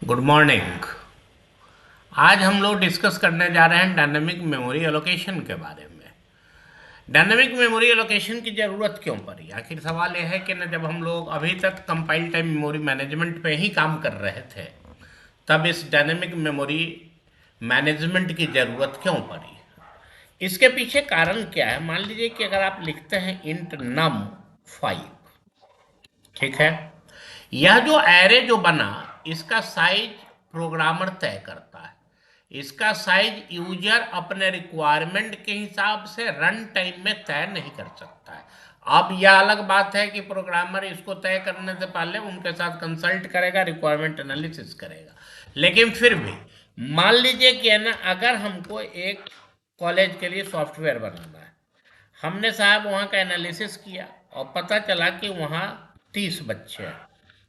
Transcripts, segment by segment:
Good morning. आज हम लोग डिस्कस करने जा रहे हैं डायनेमिक मेमोरी एलोकेशन के बारे में। डायनेमिक मेमोरी एलोकेशन की ज़रूरत क्यों पड़ी? आखिर सवाल यह है कि न जब हम लोग अभी तक कंपाइल टाइम मेमोरी मैनेजमेंट पे ही काम कर रहे थे, तब इस डायनेमिक मेमोरी मैनेजमेंट की ज़रूरत क्यों पड़ी? इसके पीछे कारण क्या है? मान लीजिए कि अगर आप लिखते हैं इंट नम 5, ठीक है, यह जो एरे जो बना, इसका साइज प्रोग्रामर तय करता है। इसका साइज यूजर अपने रिक्वायरमेंट के हिसाब से रन टाइम में तय नहीं कर सकता है। अब यह अलग बात है कि प्रोग्रामर इसको तय करने से पहले उनके साथ कंसल्ट करेगा, रिक्वायरमेंट एनालिसिस करेगा। लेकिन फिर भी मान लीजिए कि है ना, अगर हमको एक कॉलेज के लिए सॉफ्टवेयर बनाना है, हमने साहब वहाँ का एनालिसिस किया और पता चला कि वहाँ 30 बच्चे हैं।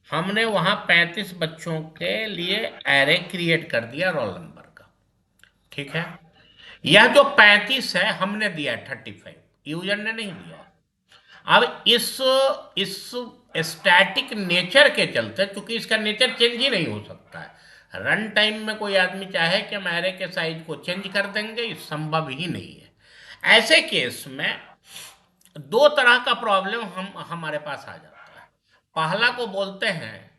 हमने वहाँ 35 बच्चों के लिए एरे क्रिएट कर दिया रोल नंबर का, ठीक है। यह जो 35 है हमने दिया 35, यूजर ने नहीं दिया। अब इस स्टैटिक नेचर के चलते, क्योंकि इसका नेचर चेंज ही नहीं हो सकता है, रन टाइम में कोई आदमी चाहे कि हम एरे के साइज को चेंज कर देंगे, ये संभव ही नहीं है। ऐसे केस में दो तरह का प्रॉब्लम हमारे पास आ जाता है। पहला को बोलते हैं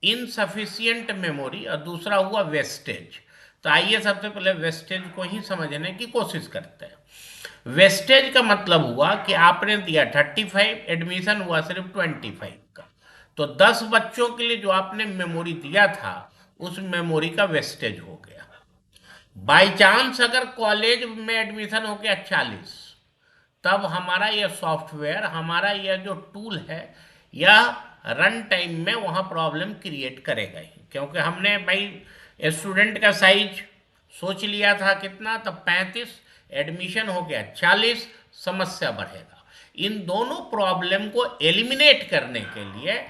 इनसफिशियंट मेमोरी और दूसरा हुआ वेस्टेज। तो आइए सबसे पहले वेस्टेज को ही समझने की कोशिश करते हैं। वेस्टेज का मतलब हुआ कि आपने दिया 35, एडमिशन हुआ सिर्फ 25 का, तो 10 बच्चों के लिए जो आपने मेमोरी दिया था उस मेमोरी का वेस्टेज हो गया। बाई चांस अगर कॉलेज में एडमिशन हो गया 40, तब हमारा यह सॉफ्टवेयर, हमारा यह जो टूल है, यह रन टाइम में वहाँ प्रॉब्लम क्रिएट करेगा ही, क्योंकि हमने भाई स्टूडेंट का साइज सोच लिया था कितना, तब 35, एडमिशन हो गया 40, समस्या बढ़ेगा। इन दोनों प्रॉब्लम को एलिमिनेट करने के लिए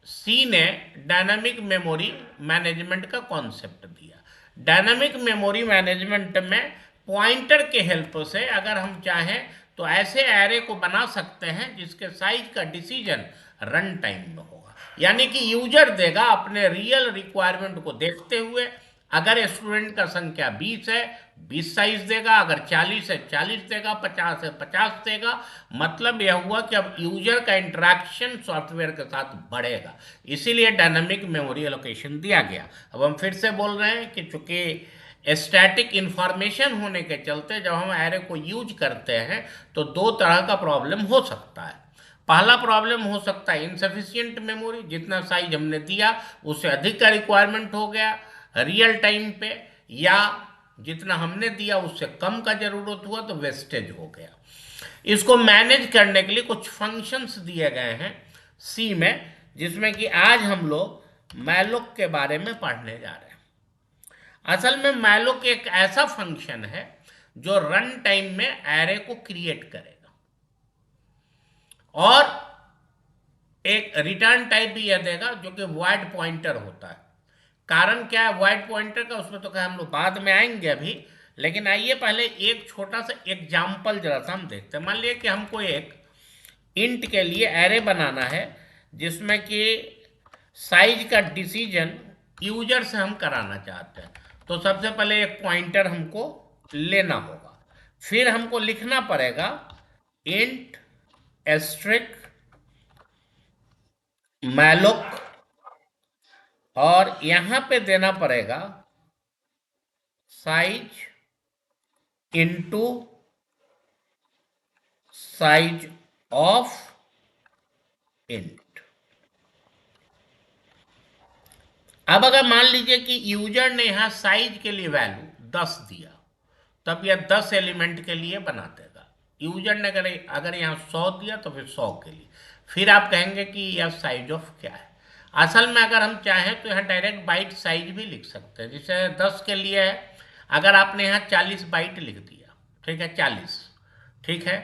सी ने डायनामिक मेमोरी मैनेजमेंट का कॉन्सेप्ट दिया। डायनामिक मेमोरी मैनेजमेंट में पॉइंटर के हेल्प से अगर हम चाहें तो ऐसे एरे को बना सकते हैं जिसके साइज का डिसीजन रन टाइम में होगा, यानी कि यूजर देगा अपने रियल रिक्वायरमेंट को देखते हुए। अगर स्टूडेंट का संख्या 20 है, 20 साइज देगा, अगर 40 है 40 देगा, 50 है 50 देगा। मतलब यह हुआ कि अब यूजर का इंटरेक्शन सॉफ्टवेयर के साथ बढ़ेगा, इसीलिए डायनामिक मेमोरी एलोकेशन दिया गया। अब हम फिर से बोल रहे हैं कि चूंकि स्टैटिक इंफॉर्मेशन होने के चलते जब हम एरे को यूज करते हैं तो दो तरह का प्रॉब्लम हो सकता है। पहला प्रॉब्लम हो सकता है इनसफिशियंट मेमोरी, जितना साइज हमने दिया उससे अधिक का रिक्वायरमेंट हो गया रियल टाइम पे, या जितना हमने दिया उससे कम का जरूरत हुआ तो वेस्टेज हो गया। इसको मैनेज करने के लिए कुछ फंक्शंस दिए गए हैं सी में, जिसमें कि आज हम लोग मैलोक के बारे में पढ़ने जा रहे हैं। असल में मैलोक एक ऐसा फंक्शन है जो रन टाइम में एरे को क्रिएट करेगा और एक रिटर्न टाइप भी यह देगा जो कि वॉइड पॉइंटर होता है। कारण क्या है वॉइड पॉइंटर का, उसमें तो क्या हम लोग बाद में आएंगे अभी, लेकिन आइए पहले एक छोटा सा एग्जाम्पल जरा सा हम देखते हैं। मान लिया कि हमको एक इंट के लिए एरे बनाना है जिसमें कि साइज का डिसीजन यूजर से हम कराना चाहते हैं। तो सबसे पहले एक पॉइंटर हमको लेना होगा, फिर हमको लिखना पड़ेगा इंट एस्ट्रिक मैलोक, और यहां पे देना पड़ेगा size into size of int. अब अगर मान लीजिए कि यूजर ने यहां साइज के लिए वैल्यू 10 दिया, तब यह 10 एलिमेंट के लिए बना देगा। यूजर ने अगर यहाँ 100 दिया तो फिर 100 के लिए। फिर आप कहेंगे कि यह साइज ऑफ क्या है। असल में अगर हम चाहें तो यहाँ डायरेक्ट बाइट साइज भी लिख सकते हैं। जैसे 10 के लिए है, अगर आपने यहाँ 40 बाइट लिख दिया, ठीक है 40, ठीक है।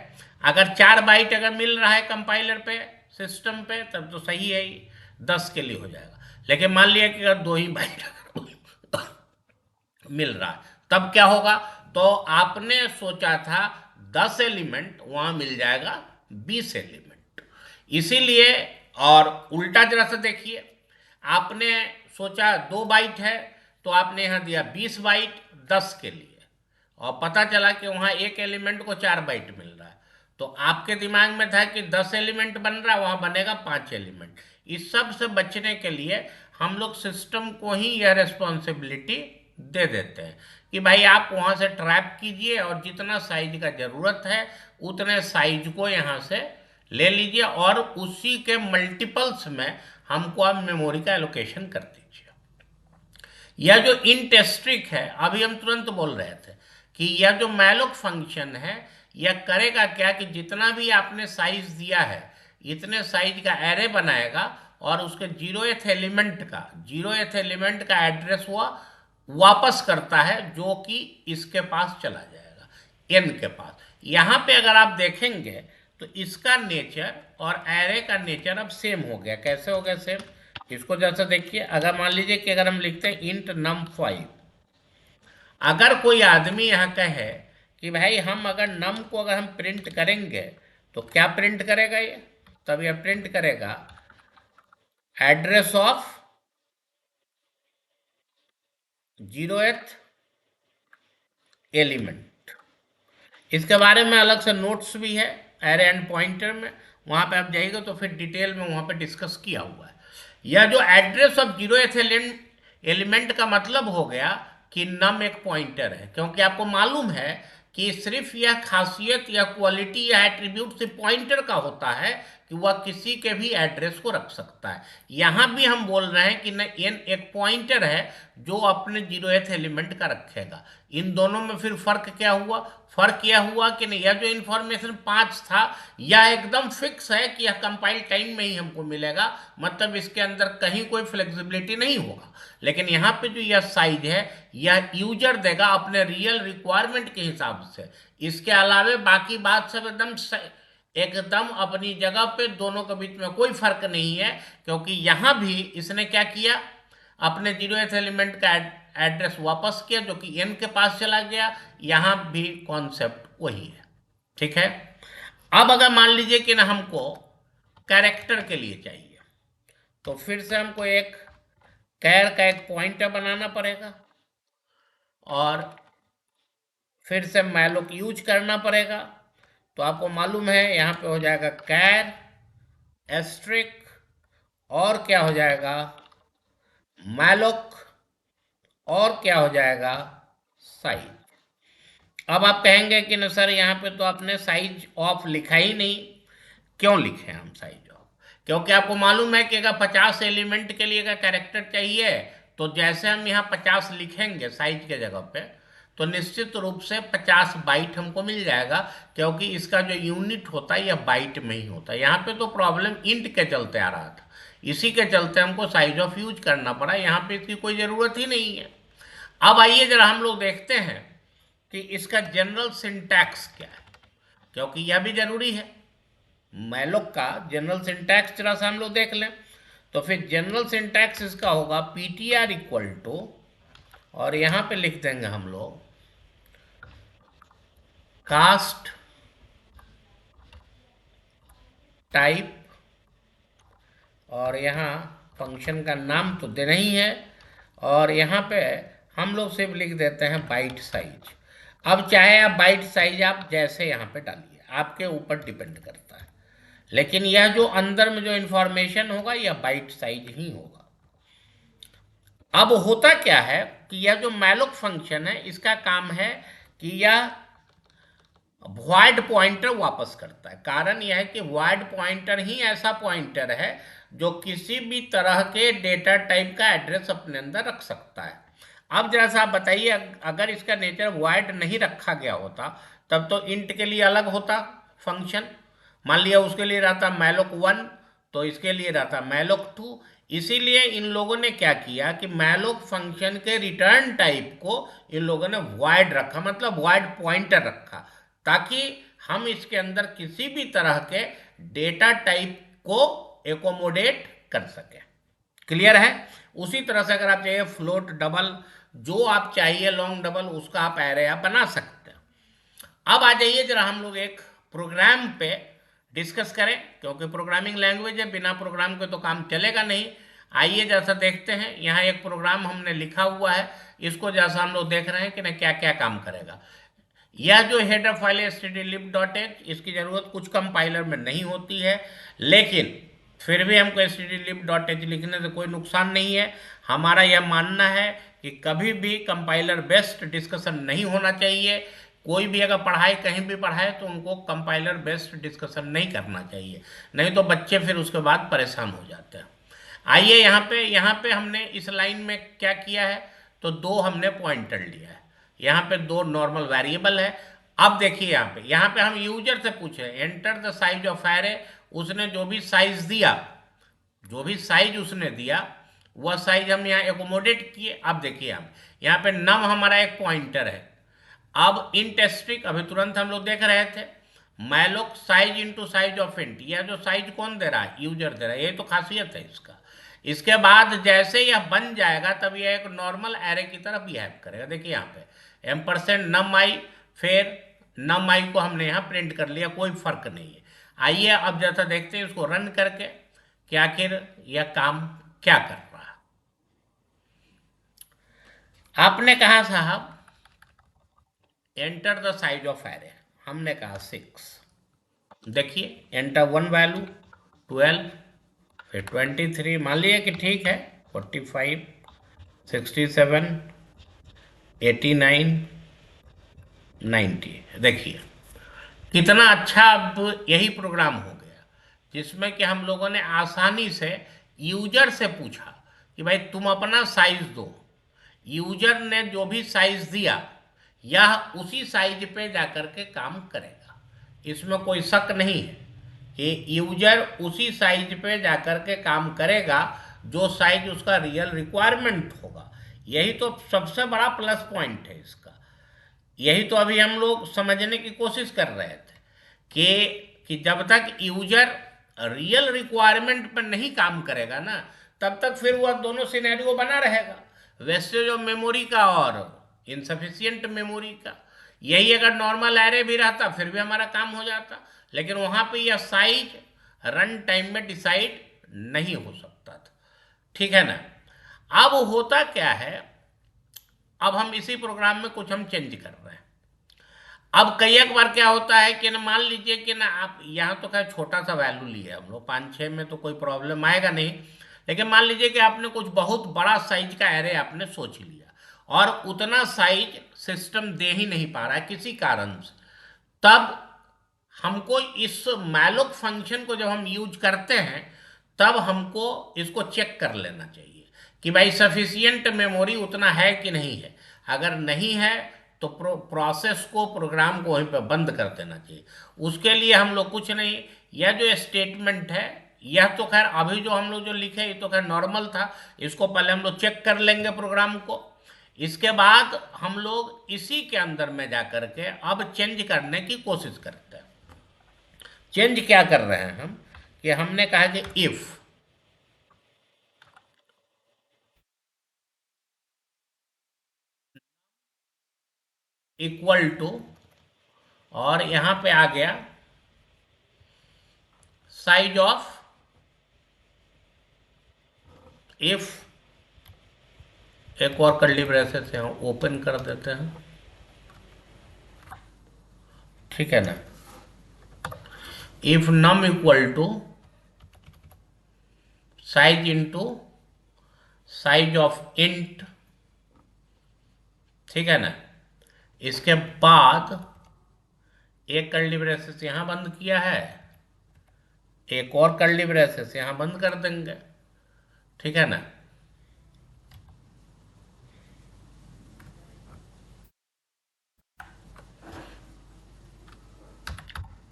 अगर 4 बाइट अगर मिल रहा है कंपाइलर पे, सिस्टम पे, तब तो सही है ही, 10 के लिए हो जाएगा। लेकिन मान लिया कि अगर 2 ही बाइट मिल रहा है, तब क्या होगा? तो आपने सोचा था 10 एलिमेंट, वहां मिल जाएगा 20 एलिमेंट। इसीलिए, और उल्टा जरा सा देखिए, आपने सोचा 2 बाइट है तो आपने यहाँ दिया 20 बाइट 10 के लिए, और पता चला कि वहाँ एक एलिमेंट को 4 बाइट मिल रहा है, तो आपके दिमाग में था कि 10 एलिमेंट बन रहा है, वहाँ बनेगा 5 एलिमेंट। इस सब से बचने के लिए हम लोग सिस्टम को ही यह रिस्पॉन्सिबिलिटी दे देते हैं कि भाई आप वहाँ से ट्रैप कीजिए और जितना साइज का ज़रूरत है उतने साइज को यहाँ से ले लीजिए, और उसी के मल्टीपल्स में हमको आप मेमोरी का एलोकेशन कर दीजिए। यह जो इंट स्ट्रिक है, अभी हम तुरंत बोल रहे थे कि यह जो मैलोक फंक्शन है यह करेगा क्या कि जितना भी आपने साइज दिया है इतने साइज का एरे बनाएगा, और उसके 0th एलिमेंट का एड्रेस हुआ वापस करता है, जो कि इसके पास चला जाएगा, n के पास। यहाँ पे अगर आप देखेंगे तो इसका नेचर और एरे का नेचर अब सेम हो गया। कैसे हो गया सेम? इसको जैसा देखिए, अगर मान लीजिए कि अगर हम लिखते हैं इंट num5, अगर कोई आदमी यहाँ कहे कि भाई हम अगर नम को अगर हम प्रिंट करेंगे तो क्या प्रिंट करेगा ये? तब यह प्रिंट करेगा एड्रेस ऑफ 0th एलिमेंट। इसके बारे में अलग से नोट्स भी है एरे एंड पॉइंटर में, वहाँ पे आप जाइएगा तो फिर डिटेल में वहाँ पे डिस्कस किया हुआ है। यह जो एड्रेस ऑफ 0th एलिमेंट का मतलब हो गया कि नम एक पॉइंटर है, क्योंकि आपको मालूम है कि सिर्फ यह खासियत या क्वालिटी या एट्रीब्यूट सिर्फ पॉइंटर का होता है कि वह किसी के भी एड्रेस को रख सकता है। यहाँ भी हम बोल रहे हैं कि न n एक पॉइंटर है जो अपने 0th एलिमेंट का रखेगा। इन दोनों में फिर फर्क क्या हुआ? फर्क यह हुआ कि नहीं, यह जो इन्फॉर्मेशन 5 था यह एकदम फिक्स है कि यह कंपाइल टाइम में ही हमको मिलेगा, मतलब इसके अंदर कहीं कोई फ्लेक्सिबिलिटी नहीं होगा। लेकिन यहाँ पे जो यह साइज है यह यूजर देगा अपने रियल रिक्वायरमेंट के हिसाब से। इसके अलावे बाकी बात सब एकदम अपनी जगह पे, दोनों के बीच में कोई फर्क नहीं है, क्योंकि यहाँ भी इसने क्या किया, अपने 0th एलिमेंट का एड्रेस वापस किया जो कि n के पास चला गया। यहाँ भी कॉन्सेप्ट वही है, ठीक है। अब अगर मान लीजिए कि ना हमको कैरेक्टर के लिए चाहिए, तो फिर से हमको एक कैर का एक पॉइंटर बनाना पड़ेगा और फिर से मैलोक यूज करना पड़ेगा। तो आपको मालूम है यहाँ पे हो जाएगा कैर एस्ट्रिक और क्या हो जाएगा मैलोक और क्या हो जाएगा साइज। अब आप कहेंगे कि ना सर यहाँ पे तो आपने साइज ऑफ लिखा ही नहीं। क्यों लिखे हम साइज ऑफ? क्योंकि आपको मालूम है कि अगर 50 एलिमेंट के लिए अगर कैरेक्टर चाहिए तो जैसे हम यहाँ 50 लिखेंगे साइज के जगह पे, तो निश्चित रूप से 50 बाइट हमको मिल जाएगा, क्योंकि इसका जो यूनिट होता है यह बाइट में ही होता है। यहाँ पे तो प्रॉब्लम इंट के चलते आ रहा था, इसी के चलते हमको साइज ऑफ यूज करना पड़ा। यहाँ पे इसकी कोई ज़रूरत ही नहीं है। अब आइए जरा हम लोग देखते हैं कि इसका जनरल सिंटैक्स क्या है, क्योंकि यह भी जरूरी है। मैलोक का जनरल सिंटैक्स जरा सा हम लोग देख लें, तो फिर जनरल सिंटैक्स इसका होगा ptr इक्वल टू, और यहाँ पे लिख देंगे हम लोग कास्ट टाइप, और यहाँ फंक्शन का नाम तो देना ही है, और यहाँ पे हम लोग सिर्फ लिख देते हैं बाइट साइज। अब चाहे आप बाइट साइज आप जैसे यहाँ पे डालिए, आपके ऊपर डिपेंड करता है, लेकिन यह जो अंदर में जो इंफॉर्मेशन होगा यह बाइट साइज ही होगा। अब होता क्या है कि यह जो मैलोक फंक्शन है इसका काम है कि यह वॉइड पॉइंटर वापस करता है। कारण यह है कि वॉइड पॉइंटर ही ऐसा पॉइंटर है जो किसी भी तरह के डेटा टाइप का एड्रेस अपने अंदर रख सकता है। अब जरा सा आप बताइए, अगर इसका नेचर वॉइड नहीं रखा गया होता तब तो इंट के लिए अलग होता फंक्शन। मान लिया उसके लिए रहता मैलोक 1, तो इसके लिए रहता मैलोक 2। इसीलिए इन लोगों ने क्या किया कि मैलोक फंक्शन के रिटर्न टाइप को इन लोगों ने वॉइड रखा, मतलब वॉइड पॉइंटर रखा, ताकि हम इसके अंदर किसी भी तरह के डेटा टाइप को एकोमोडेट कर सके। क्लियर है? उसी तरह से अगर आप चाहिए फ्लोट, डबल, जो आप चाहिए लॉन्ग डबल, उसका आप एरे आप बना सकते हैं। अब आ जाइए जरा हम लोग एक प्रोग्राम पे डिस्कस करें, क्योंकि प्रोग्रामिंग लैंग्वेज है, बिना प्रोग्राम के तो काम चलेगा नहीं। आइए जैसा देखते हैं, यहाँ एक प्रोग्राम हमने लिखा हुआ है, इसको जैसा हम लोग देख रहे हैं कि ना क्या क्या काम करेगा। यह जो हेडर फाइल है stdlib.h, इसकी ज़रूरत कुछ कंपाइलर में नहीं होती है, लेकिन फिर भी हमको stdlib.h लिखने से कोई नुकसान नहीं है। हमारा यह मानना है कि कभी भी कंपाइलर बेस्ड डिस्कशन नहीं होना चाहिए। कोई भी अगर पढ़ाई कहीं भी पढ़ाए तो उनको कंपाइलर बेस्ड डिस्कशन नहीं करना चाहिए, नहीं तो बच्चे फिर उसके बाद परेशान हो जाते हैं। आइए यहाँ पे हमने इस लाइन में क्या किया है, तो दो हमने पॉइंटर लिया है, यहाँ पे दो नॉर्मल वेरिएबल है। अब देखिए यहाँ पे हम यूजर से पूछे enter the size of array, उसने जो भी साइज दिया, जो भी साइज उसने दिया वह साइज हम यहाँ एकोमोडेट किए। अब देखिए यहाँ पे नम हमारा एक पॉइंटर है। अब इंट स्ट्रिंग अभी तुरंत हम लोग देख रहे थे, malloc size into size of int, यह जो साइज कौन दे रहा है, यूजर दे रहा है, ये तो खासियत है इसका। इसके बाद जैसे यह बन जाएगा तब यह एक नॉर्मल एरे की तरह बिहेव करेगा। देखिए यहाँ पे एम्परसेंड नम आई, फिर नम आई को हमने यहाँ प्रिंट कर लिया, कोई फर्क नहीं है। आइए अब जैसा देखते हैं इसको रन करके कि आखिर यह काम क्या कर रहा है। आपने कहा साहब enter the size of array, हमने कहा 6। देखिए एंटर वन वैल्यू 12, फिर 23, मान लिया कि ठीक है, 45, 67, 89, 90। देखिए कितना अच्छा अब यही प्रोग्राम हो गया, जिसमें कि हम लोगों ने आसानी से यूजर से पूछा कि भाई तुम अपना साइज दो, यूजर ने जो भी साइज दिया यह उसी साइज पे जाकर के काम करेगा। इसमें कोई शक नहीं है कि यूजर उसी साइज पे जाकर के काम करेगा जो साइज उसका रियल रिक्वायरमेंट होगा। यही तो सबसे बड़ा प्लस पॉइंट है इसका। यही तो अभी हम लोग समझने की कोशिश कर रहे थे कि जब तक यूजर रियल रिक्वायरमेंट पर नहीं काम करेगा ना, तब तक फिर वह दोनों सिनेरियो बना रहेगा, वेस्टेज ऑफ मेमोरी का और इनसफिशियंट मेमोरी का। यही अगर नॉर्मल एरे भी रहता फिर भी हमारा काम हो जाता, लेकिन वहाँ पे यह साइज रन टाइम में डिसाइड नहीं हो सकता था। ठीक है ना। अब होता क्या है, अब हम इसी प्रोग्राम में कुछ हम चेंज कर रहे हैं। अब कई एक बार क्या होता है कि ना मान लीजिए कि ना आप यहाँ तो खैर छोटा सा वैल्यू लिए हम लोग 5-6 में तो कोई प्रॉब्लम आएगा नहीं, लेकिन मान लीजिए कि आपने कुछ बहुत बड़ा साइज का एरे आपने सोच लिया और उतना साइज सिस्टम दे ही नहीं पा रहा है किसी कारण से, तब हमको इस मैलोक फंक्शन को जब हम यूज करते हैं तब हमको इसको चेक कर लेना चाहिए कि भाई सफिशियंट मेमोरी उतना है कि नहीं है। अगर नहीं है तो प्रोसेस को, प्रोग्राम को वहीं पे बंद कर देना चाहिए। उसके लिए हम लोग कुछ नहीं, यह जो स्टेटमेंट है यह तो खैर अभी जो हम लोग जो लिखे ये तो खैर नॉर्मल था, इसको पहले हम लोग चेक कर लेंगे प्रोग्राम को। इसके बाद हम लोग इसी के अंदर में जा कर के अब चेंज करने की कोशिश करते हैं। चेंज क्या कर रहे हैं हम कि हमने कहा कि इफ इक्वल टू, और यहां पे आ गया साइज ऑफ, इफ एक और कर्ली ब्रेसेस यहां ओपन कर देते हैं, ठीक है ना। If num equal to size into size of int, ठीक है ना। इसके बाद एक कर्ली ब्रेसेस यहां बंद किया है, एक और कर्ली ब्रेसेस यहां बंद कर देंगे, ठीक है ना।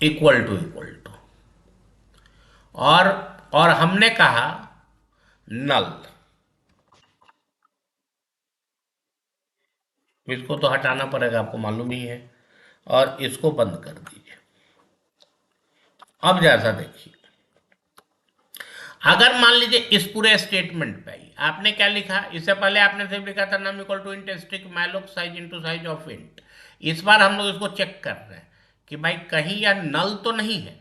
इक्वल टू और हमने कहा नल, इसको तो हटाना पड़ेगा आपको मालूम ही है, और इसको बंद कर दीजिए। अब जैसा देखिए, अगर मान लीजिए इस पूरे स्टेटमेंट पे ही आपने क्या लिखा, इससे पहले आपने सिर्फ लिखा था num equal to int string malloc size into size of int. इस बार हम लोग इसको चेक कर रहे हैं कि भाई कहीं यह नल तो नहीं है।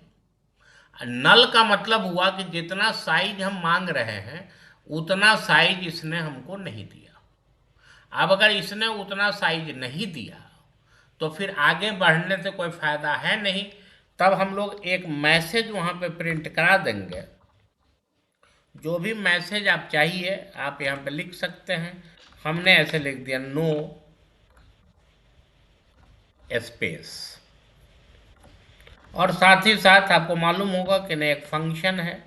नल का मतलब हुआ कि जितना साइज हम मांग रहे हैं उतना साइज इसने हमको नहीं दिया। अब अगर इसने उतना साइज नहीं दिया तो फिर आगे बढ़ने से कोई फायदा है नहीं। तब हम लोग एक मैसेज वहां पे प्रिंट करा देंगे। जो भी मैसेज आप चाहिए आप यहाँ पे लिख सकते हैं। हमने ऐसे लिख दिया नो स्पेस। और साथ ही साथ आपको मालूम होगा कि नहीं, एक फंक्शन है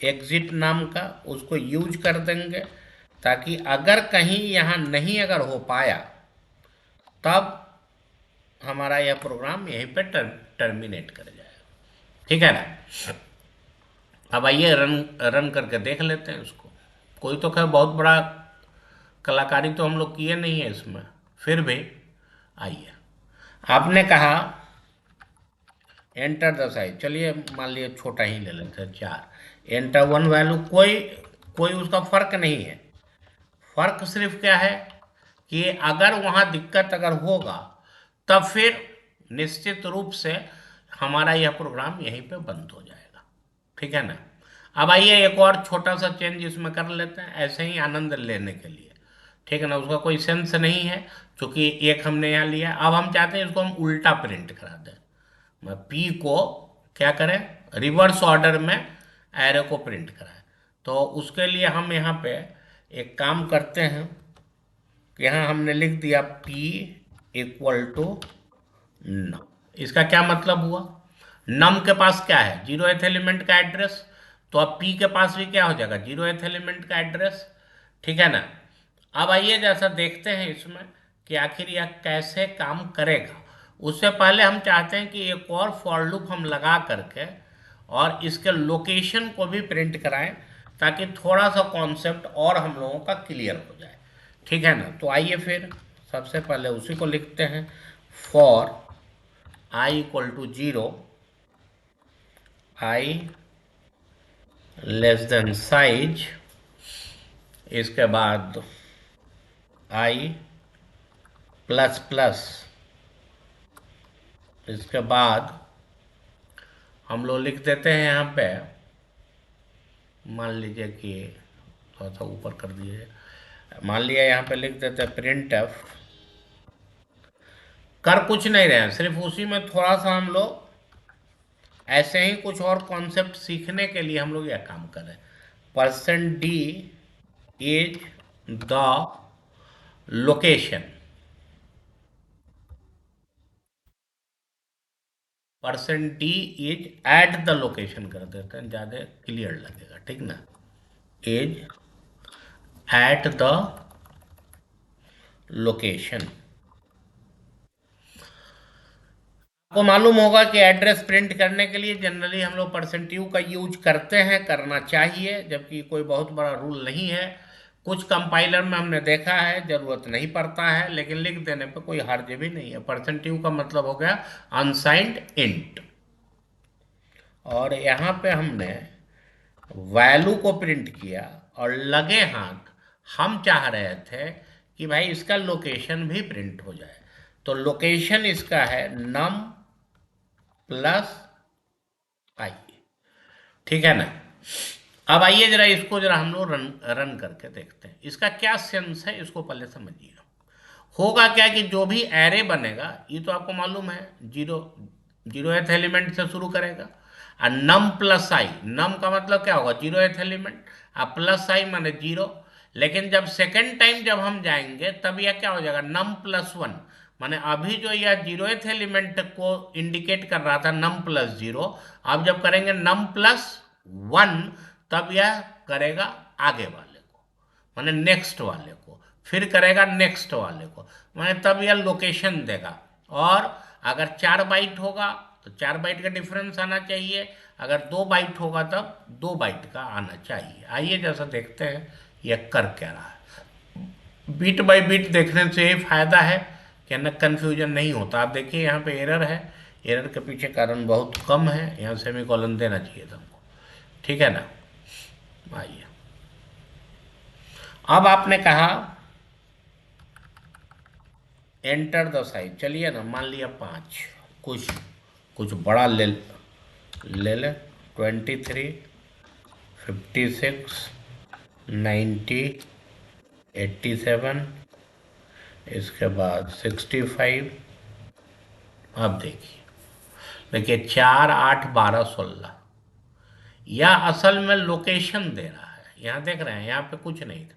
एग्जिट नाम का, उसको यूज कर देंगे ताकि अगर कहीं यहाँ नहीं अगर हो पाया तब हमारा यह प्रोग्राम यहीं पे टर्मिनेट कर जाएगा। ठीक है ना। अब आइए रन करके देख लेते हैं उसको। कोई तो खैर बहुत बड़ा कलाकारी तो हम लोग किए नहीं है इसमें, फिर भी आइए। आपने कहा एंटर द साइज, चलिए मान लिया छोटा ही ले लेते हैं 4। एंटर वन वैल्यू, कोई उसका फर्क नहीं है। फर्क सिर्फ क्या है कि अगर वहाँ दिक्कत अगर होगा तब फिर निश्चित रूप से हमारा यह प्रोग्राम यहीं पे बंद हो जाएगा। ठीक है ना। अब आइए एक और छोटा सा चेंज इसमें कर लेते हैं ऐसे ही आनंद लेने के लिए। ठीक है ना, उसका कोई सेंस नहीं है क्योंकि एक हमने यहाँ लिया। अब हम चाहते हैं इसको हम उल्टा प्रिंट करा दें। मैं पी को क्या करें, रिवर्स ऑर्डर में एरो को प्रिंट कराएं। तो उसके लिए हम यहाँ पे एक काम करते हैं। यहाँ हमने लिख दिया P इक्वल टू नम। इसका क्या मतलब हुआ, नम के पास क्या है, 0th एलिमेंट का एड्रेस। तो अब P के पास भी क्या हो जाएगा, 0th एलिमेंट का एड्रेस। ठीक है ना। अब आइए जैसा देखते हैं इसमें कि आखिर यह कैसे काम करेगा। उससे पहले हम चाहते हैं कि एक और फॉर लूप हम लगा करके और इसके लोकेशन को भी प्रिंट कराएं ताकि थोड़ा सा कॉन्सेप्ट और हम लोगों का क्लियर हो जाए। ठीक है ना। तो आइए फिर सबसे पहले उसी को लिखते हैं, for i equal to 0, i less than size, इसके बाद i प्लस प्लस, इसके बाद हम लोग लिख देते हैं यहाँ पे, मान लीजिए कि थोड़ा सा ऊपर कर दीजिए, मान लिया यहाँ पे लिख देते हैं प्रिंट एफ। कर कुछ नहीं रहे हैं, सिर्फ उसी में थोड़ा सा हम लोग ऐसे ही कुछ और कॉन्सेप्ट सीखने के लिए हम लोग यह काम करें। %d is the location, %d is at the location कर देते हैं, ज़्यादा क्लियर लगेगा। ठीक ना, इज एट द लोकेशन। आपको मालूम होगा कि एड्रेस प्रिंट करने के लिए जनरली हम लोग %u का यूज करते हैं, करना चाहिए, जबकि कोई बहुत बड़ा रूल नहीं है। कुछ कंपाइलर में हमने देखा है जरूरत नहीं पड़ता है, लेकिन लिख देने पे कोई हर्ज भी नहीं है। %u का मतलब हो गया अनसाइंड इंट। और यहाँ पे हमने वैल्यू को प्रिंट किया और लगे हाथ हम चाह रहे थे कि भाई इसका लोकेशन भी प्रिंट हो जाए। तो लोकेशन इसका है num प्लस आई। ठीक है ना। अब आइए जरा इसको जरा हम लोग रन करके देखते हैं इसका क्या सेंस है, इसको पहले समझिए। होगा क्या कि जो भी एरे बनेगा, ये तो आपको मालूम है 0th एलिमेंट से शुरू करेगा। और नम प्लस आई, नम का मतलब क्या होगा 0th एलिमेंट, और प्लस आई माने 0। लेकिन जब सेकेंड टाइम जब हम जाएंगे तब यह क्या हो जाएगा नम प्लस 1, माने अभी जो यह 0th एलिमेंट को इंडिकेट कर रहा था नम प्लस 0, अब जब करेंगे नम प्लस 1 तब यह करेगा आगे वाले को, माने नेक्स्ट वाले को, फिर करेगा नेक्स्ट वाले को, माने तब यह लोकेशन देगा। और अगर 4 बाइट होगा तो 4 बाइट का डिफरेंस आना चाहिए, अगर 2 बाइट होगा तब 2 बाइट का आना चाहिए। आइए जैसा देखते हैं यह कर क्या रहा है। बिट बाय बिट देखने से ये फायदा है कि न कन्फ्यूजन नहीं होता। आप देखिए यहाँ पे एरर है, एरर के पीछे कारण बहुत कम है, यहाँ सेमीकोलन देना चाहिए था हमको। ठीक है ना। आइए अब आपने कहा एंटर द साइज, चलिए ना मान लिया 5, कुछ बड़ा ले ले 23, 56, 90, 87, इसके बाद 65। अब देखिए 4, 8, 12, 16। यह असल में लोकेशन दे रहा है। यहाँ देख रहे हैं, यहाँ पे कुछ नहीं था।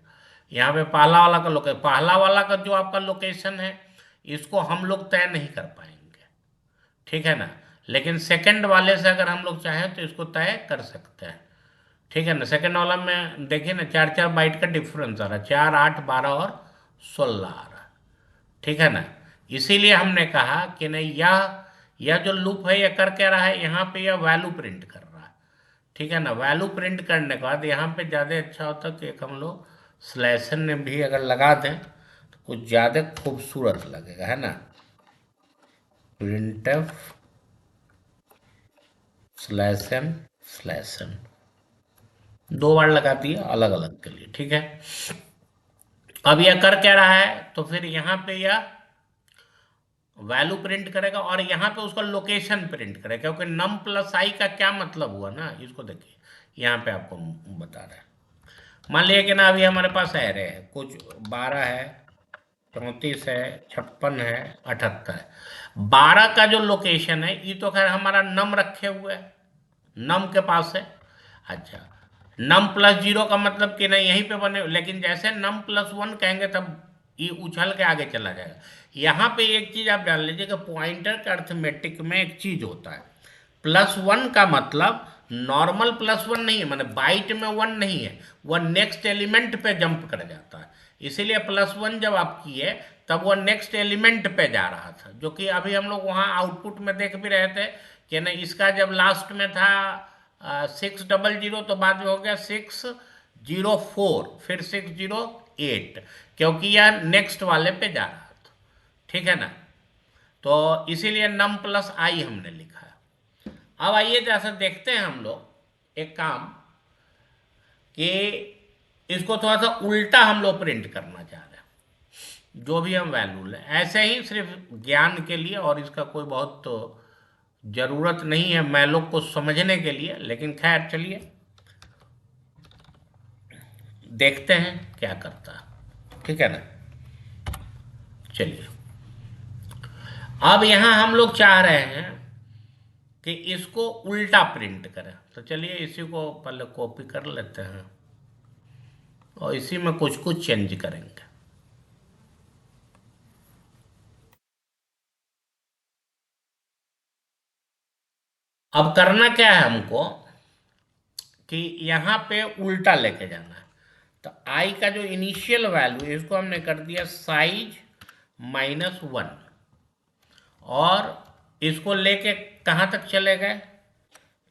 यहाँ पे पहला वाला का पहला वाला का जो आपका लोकेशन है, इसको हम लोग तय नहीं कर पाएंगे, ठीक है ना। लेकिन सेकंड वाले से अगर हम लोग चाहें तो इसको तय कर सकते हैं, ठीक है ना। सेकंड वाला में देखिए ना, 4 4 बाइट का डिफरेंस आ रहा है, 4, 8, 12 और 16 आ रहा है, ठीक है ना। इसीलिए हमने कहा कि नहीं, यह जो लूप है, यह कर क्या रहा है, यहाँ पे यह वैल्यू प्रिंट कर रहा है, ठीक है ना। वैल्यू प्रिंट करने के बाद यहाँ पे ज़्यादा अच्छा होता कि एक हम लोग स्लैशन में भी अगर लगा दें तो कुछ ज़्यादा खूबसूरत लगेगा, है ना। प्रिंटफ स्लैशन स्लैशन 2 बार लगा दिया अलग अलग के लिए, ठीक है। अब यह कर क्या रहा है, तो फिर यहाँ पे यह वैल्यू प्रिंट करेगा और यहाँ पे उसका लोकेशन प्रिंट करेगा, क्योंकि नम प्लस आई का क्या मतलब हुआ ना, इसको देखिए यहाँ पे आपको बता रहा है। मान लिया कि ना अभी हमारे पास एरे है, कुछ 12 है, 34 है, 56 है, 78 है। 12 का जो लोकेशन है, ये तो खैर हमारा नम रखे हुए है, नम के पास है। अच्छा, नम प्लस जीरो का मतलब कि नहीं यहीं पे बने, लेकिन जैसे नम प्लस वन कहेंगे तब ये उछल के आगे चला जाएगा। यहाँ पे एक चीज आप जान लीजिए कि पॉइंटर का अर्थमेटिक में एक चीज होता है, प्लस वन का मतलब नॉर्मल प्लस वन नहीं है, माने बाइट में वन नहीं है, वह नेक्स्ट एलिमेंट पे जंप कर जाता है। इसीलिए प्लस वन जब आप किए तब वह नेक्स्ट एलिमेंट पे जा रहा था, जो कि अभी हम लोग वहाँ आउटपुट में देख भी रहे थे कि ना, इसका जब लास्ट में था 600 तो बाद में हो गया 604, फिर 608, क्योंकि यह नेक्स्ट वाले पे जा रहा था, ठीक है ना। तो इसीलिए नम प्लस आई हमने लिखा है। अब आइए जैसा देखते हैं हम लोग एक काम, कि इसको थोड़ा सा उल्टा हम लोग प्रिंट करना चाह रहे हैं, जो भी हम वैल्यू लें ऐसे ही सिर्फ ज्ञान के लिए, और इसका कोई बहुत तो जरूरत नहीं है मैं लोग को समझने के लिए, लेकिन खैर चलिए देखते हैं क्या करता है, ठीक है ना। चलिए, अब यहां हम लोग चाह रहे हैं कि इसको उल्टा प्रिंट करें, तो चलिए इसी को पहले कॉपी कर लेते हैं और इसी में कुछ कुछ चेंज करेंगे। अब करना क्या है हमको, कि यहाँ पे उल्टा लेके जाना है। तो आई का जो इनिशियल वैल्यू है, इसको हमने कर दिया साइज -1, और इसको लेके कहाँ तक चले गए,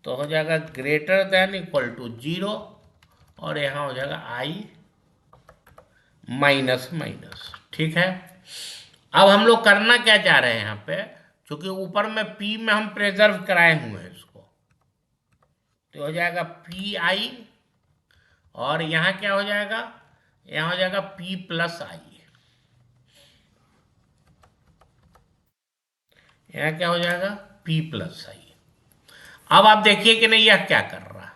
तो हो जाएगा ग्रेटर देन इक्वल टू 0, और यहाँ हो जाएगा आई माइनस माइनस, ठीक है। अब हम लोग करना क्या चाह रहे हैं यहाँ पे, क्योंकि ऊपर में पी में हम प्रिजर्व कराए हुए हैं इसको, तो हो जाएगा पी आई, और यहाँ क्या हो जाएगा, यहाँ हो जाएगा पी प्लस आई। यहाँ क्या हो जाएगा, पी प्लस आई। अब आप देखिए कि नहीं यह क्या कर रहा है,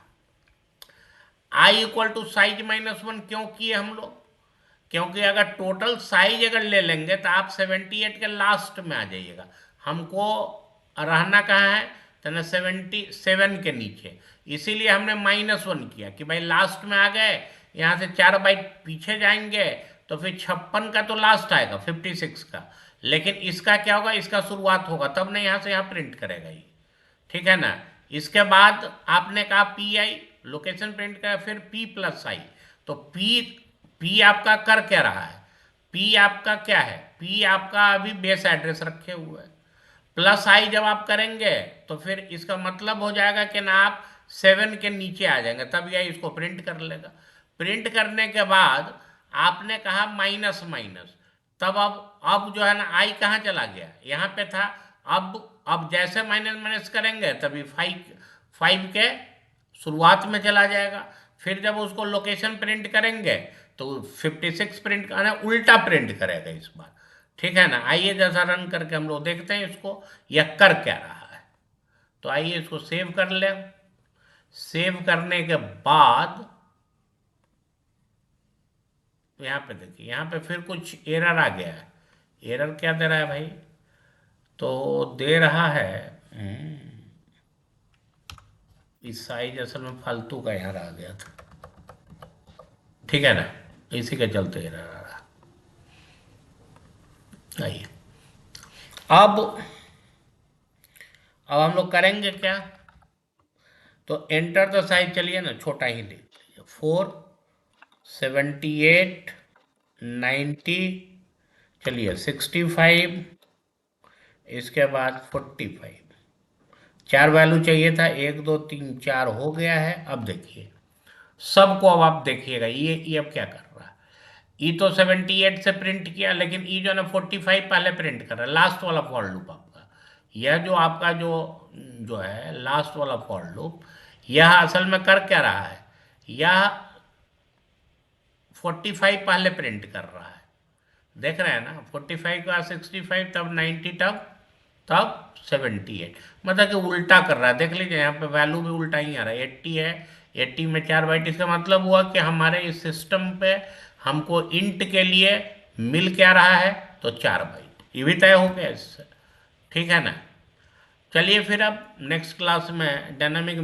आई इक्वल टू साइज -1 क्यों किए हम लोग, क्योंकि अगर टोटल साइज अगर ले लेंगे तो आप 78 के लास्ट में आ जाइएगा। हमको रहना कहाँ है, तो ना 77 के नीचे, इसीलिए हमने -1 किया कि भाई लास्ट में आ गए, यहाँ से 4 बाइट पीछे जाएंगे तो फिर 56 का तो लास्ट आएगा 56 का, लेकिन इसका क्या होगा, इसका शुरुआत होगा तब ना यहाँ से यहाँ प्रिंट करेगा ये, ठीक है ना। इसके बाद आपने कहा पी आई, लोकेशन प्रिंट करा, फिर पी प्लस आई। तो पी पी आपका कर क्या रहा है, पी आपका क्या है, पी आपका अभी बेस एड्रेस रखे हुए है। प्लस आई जब आप करेंगे तो फिर इसका मतलब हो जाएगा कि ना आप 7 के नीचे आ जाएंगे, तब यह इसको प्रिंट कर लेगा। प्रिंट करने के बाद आपने कहा माइनस माइनस, तब अब जो है ना आई कहाँ चला गया, यहाँ पे था। अब जैसे माइनस माइनस करेंगे तभी 5 के शुरुआत में चला जाएगा। फिर जब उसको लोकेशन प्रिंट करेंगे तो 56 प्रिंट करना, उल्टा प्रिंट करेगा इस बार, ठीक है ना। आइए जैसा रन करके हम लोग देखते हैं इसको यह कर क्या रहा है। तो आइए इसको सेव कर लें। सेव करने के बाद यहाँ पे देखिए, यहाँ पे फिर कुछ एरर आ गया है। एरर क्या दे रहा है भाई? तो दे रहा है इस साइज असल में फालतू का यहाँ आ गया था, ठीक है ना, इसी के चलते एरर आ रहा। आइए अब हम लोग करेंगे क्या? तो एंटर द साइज, चलिए ना छोटा ही ले लीजिए, 4, 78, 90, चलिए 65, इसके बाद 45, 4 वैल्यू चाहिए था, 1 2 3 4 हो गया है। अब देखिए सबको, अब आप देखिएगा ये अब क्या कर रहा है। ई तो 78 से प्रिंट किया, लेकिन ई जो है ना 45 पहले प्रिंट कर रहा है, लास्ट वाला फॉर लूप आपका। यह जो आपका जो है लास्ट वाला फॉर लूप, यह असल में कर क्या रहा है, यह 45 पहले प्रिंट कर रहा है, देख रहे हैं ना, 45 का 65, तब 90, तब 78, मतलब कि उल्टा कर रहा है। देख लीजिए यहाँ पे वैल्यू भी उल्टा ही आ रहा है, 80 है, 80 में 4 बाइट। इसका मतलब हुआ कि हमारे इस सिस्टम पे हमको इंट के लिए मिल क्या रहा है, तो 4 बाइट, ये भी तय हो गया इससे, ठीक है ना। चलिए फिर अब नेक्स्ट क्लास में डायनामिक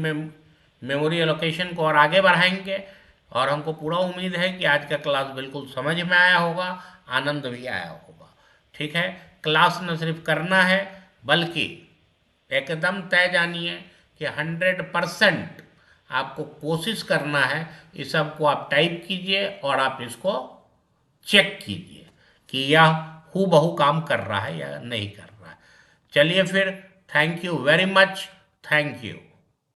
मेमोरी एलोकेशन को और आगे बढ़ाएंगे, और हमको पूरा उम्मीद है कि आज का क्लास बिल्कुल समझ में आया होगा, आनंद भी आया होगा, ठीक है। क्लास न सिर्फ करना है, बल्कि एकदम तय जानिए कि 100% आपको कोशिश करना है। इस सब को आप टाइप कीजिए और आप इसको चेक कीजिए कि यह हूबहू काम कर रहा है या नहीं कर रहा है। चलिए फिर, thank you very much, thank you.